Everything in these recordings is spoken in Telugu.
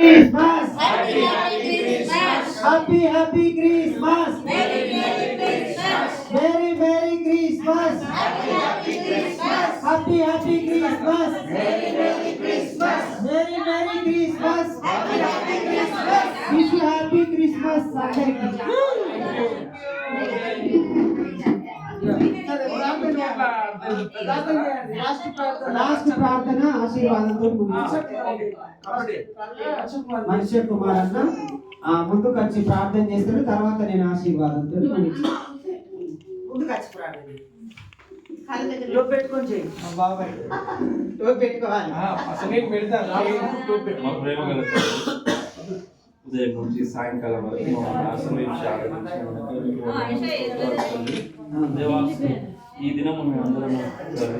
Christmas. Happy Christmas. Happy Christmas. Merry Christmas. Merry Christmas. Happy Christmas. Happy Christmas. Merry Christmas. Merry Christmas. Happy Christmas. Wish you happy Christmas అందరికీ. లాస్ట్ ప్రార్థన ఆశీర్వాదంతో మనిషి కుమార్ అన్న ముందుకు వచ్చి ప్రార్థన చేస్తాడు. తర్వాత నేను ఆశీర్వాదంతో ముందుకు వచ్చి ప్రార్థన టోప్ పెట్టుకొని చేయి బాబాయ్. టోప్ పెట్టుకోవాలి ఉదయం నుంచి సాయంకాలం వరకు ఈ దినము మేమందరం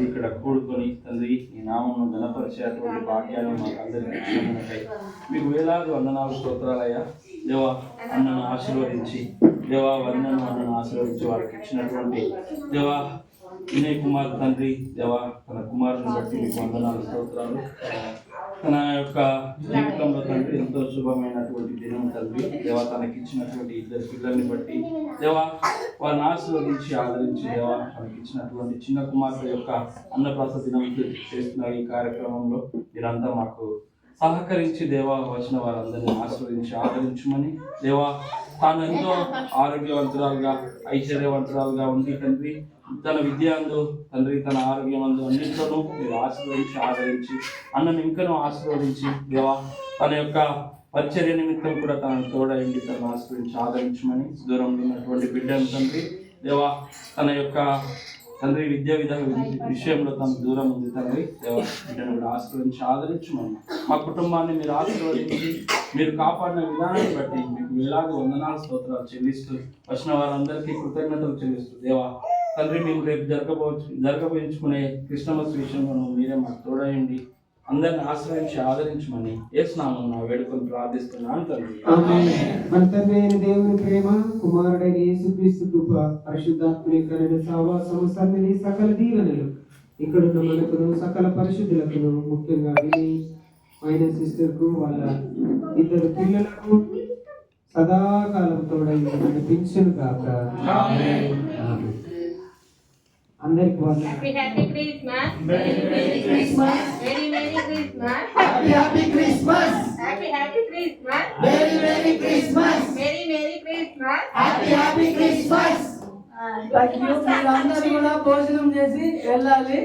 ఇక్కడ కూడుకొని తండ్రి ఈ నామము గణపరిచేటువంటి భాగ్యాన్ని మాకు అందరికీ ఇచ్చినందుకై మీకు వేలాది వందనాలు స్తోత్రాలయ్యా. దేవా అన్నను ఆశీర్వదించి దేవా వందను అన్నను ఆశీర్వదించి వారికి ఇచ్చినటువంటి దేవా వినయ్ కుమార్ తండ్రి దేవా తన కుమారుని బట్టి మీకు వందనాలు స్తోత్రాలు. తన యొక్క జీవితంలో తండ్రి ఎంతో శుభమైనటువంటి దినం తండ్రి దేవా తనకిచ్చినటువంటి ఇద్దరు పిల్లల్ని బట్టి దేవా వారిని ఆశీర్వదించి ఆదరించి దేవా తనకిచ్చినటువంటి చిన్న కుమార్తె యొక్క అన్నప్రాస దినం చేస్తున్న ఈ కార్యక్రమంలో మీరంతా మాకు సహకరించి దేవా వచ్చిన వారందరినీ ఆశీర్వదించి ఆదరించమని దేవా తాను ఎంతో ఆరోగ్యవంతురాలుగా ఐశ్వర్యవంతురాలుగా ఉండి తండ్రి తన విద్యాందు తండ్రి తన ఆరోగ్యమందు అన్నింటిలోనూ మీరు ఆశీర్వదించి ఆదరించి అన్నను ఇంకనూ ఆశీర్వదించి దేవా తన యొక్క పరిచర్య నిమిత్తం కూడా తన తోడైండి తను ఆశీర్వదించి ఆదరించమని దూరంలో ఉన్నటువంటి బిడ్డను తండ్రి దేవా తన యొక్క తండ్రి విద్యా విషయంలో తన దూరం ఉంది తండ్రి దేవా బిడ్డను కూడా ఆశీర్వదించి ఆదరించమని మా కుటుంబాన్ని మీరు ఆశీర్వదించి మీరు కాపాడిన విధానాన్ని బట్టి మీకు వేలాది వందనాలు స్తోత్రాలు చెల్లిస్తూ వచ్చిన వారందరికీ కృతజ్ఞతలు చెల్లిస్తూ దేవా తండ్రి మేము రేపు జరగబోయించుకునే క్రిస్టమస్ విషయంలో మీరే మాకు తోడయండి అందరిని ఆశ్రయించి ఆదరించమని యేసునామమున నా వేడుకొని ప్రార్థిస్తున్నాను తండ్రి. మన తండ్రి అయిన దేవుని ప్రేమ, కుమారుడైన యేసుక్రీస్తు కృప, పరిశుద్ధాత్మని కరుణ సహవాసము సన్నిధి సకల దీవెనలు ఇక్కడున్న మనకును సకల పరిశుద్ధులకును ముఖ్యంగా విని మైనర్ సిస్టర్ కు వాళ్ళ ఇద్దరు పిల్లలకు సదాకాలం తోడై నడిపించును గాక. అందరికి happy Christmas. Merry Christmas. Happy Christmas. Happy Christmas. Merry Christmas. Merry Christmas. Happy Christmas. మీరందరూ కూడా భోజనం చేసి వెళ్ళాలి.